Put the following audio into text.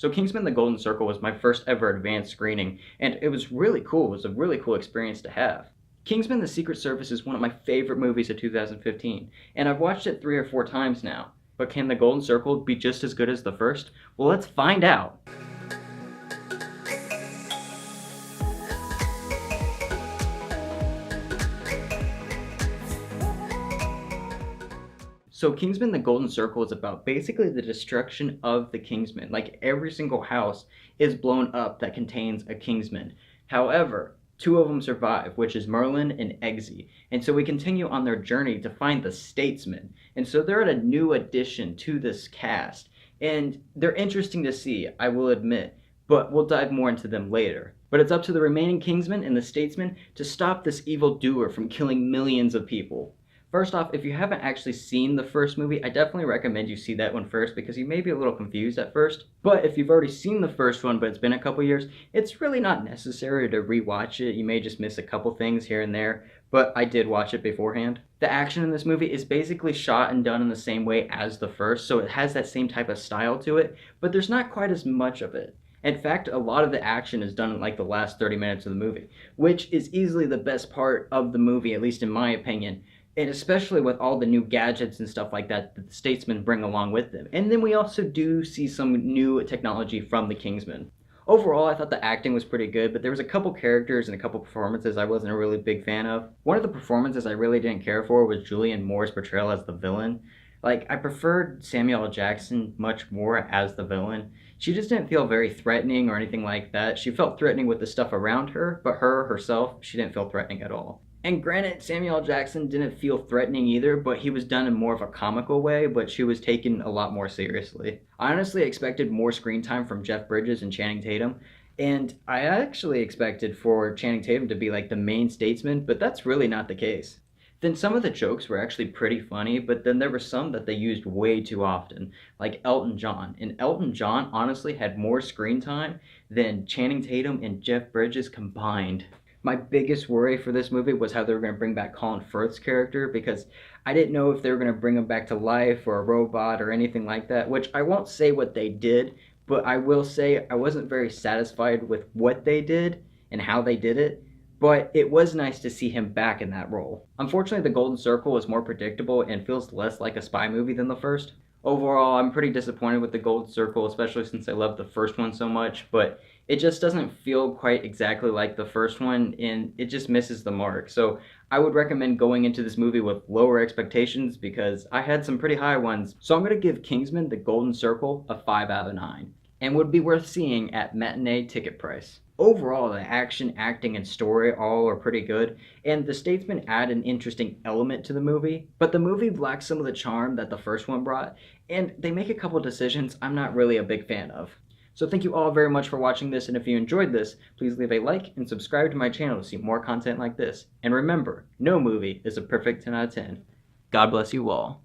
So Kingsman: The Golden Circle was my first ever advanced screening, and it was really cool. It was a really cool experience to have. Kingsman: The Secret Service is one of my favorite movies of 2015, and I've watched it 3 or 4 times now. But can The Golden Circle be just as good as the first? Well, let's find out! So Kingsman: The Golden Circle is about basically the destruction of the Kingsman. Like every single house is blown up that contains a Kingsman. However, two of them survive, which is Merlin and Eggsy. And so we continue on their journey to find the Statesman. And so they're at a new addition to this cast. And they're interesting to see, I will admit, but we'll dive more into them later. But it's up to the remaining Kingsmen and the Statesman to stop this evil doer from killing millions of people. First off, if you haven't actually seen the first movie, I definitely recommend you see that one first because you may be a little confused at first. But if you've already seen the first one but it's been a couple years, it's really not necessary to rewatch it. You may just miss a couple things here and there, but I did watch it beforehand. The action in this movie is basically shot and done in the same way as the first, so it has that same type of style to it, but there's not quite as much of it. In fact, a lot of the action is done in like the last 30 minutes of the movie, which is easily the best part of the movie, at least in my opinion. And especially with all the new gadgets and stuff like that that the Statesmen bring along with them. And then we also do see some new technology from the Kingsmen. Overall, I thought the acting was pretty good, but there was a couple characters and a couple performances I wasn't a really big fan of. One of the performances I really didn't care for was Julianne Moore's portrayal as the villain. Like, I preferred Samuel L. Jackson much more as the villain. She just didn't feel very threatening or anything like that. She felt threatening with the stuff around her, but herself, she didn't feel threatening at all. And granted, Samuel L. Jackson didn't feel threatening either, but he was done in more of a comical way, but she was taken a lot more seriously. I honestly expected more screen time from Jeff Bridges and Channing Tatum, and I actually expected for Channing Tatum to be like the main statesman, but that's really not the case. Then some of the jokes were actually pretty funny, but then there were some that they used way too often, like Elton John. And Elton John honestly had more screen time than Channing Tatum and Jeff Bridges combined. My biggest worry for this movie was how they were going to bring back Colin Firth's character, because I didn't know if they were going to bring him back to life or a robot or anything like that, which I won't say what they did, but I will say I wasn't very satisfied with what they did and how they did it, but it was nice to see him back in that role. Unfortunately, The Golden Circle is more predictable and feels less like a spy movie than the first. Overall, I'm pretty disappointed with The Golden Circle, especially since I loved the first one so much, but it just doesn't feel quite exactly like the first one, and it just misses the mark. So I would recommend going into this movie with lower expectations because I had some pretty high ones. So I'm going to give Kingsman: The Golden Circle a 5 out of 9, and would be worth seeing at matinee ticket price. Overall, the action, acting, and story all are pretty good, and the Statesmen add an interesting element to the movie, but the movie lacks some of the charm that the first one brought, and they make a couple decisions I'm not really a big fan of. So thank you all very much for watching this, and if you enjoyed this, please leave a like and subscribe to my channel to see more content like this. And remember, no movie is a perfect 10 out of 10. God bless you all.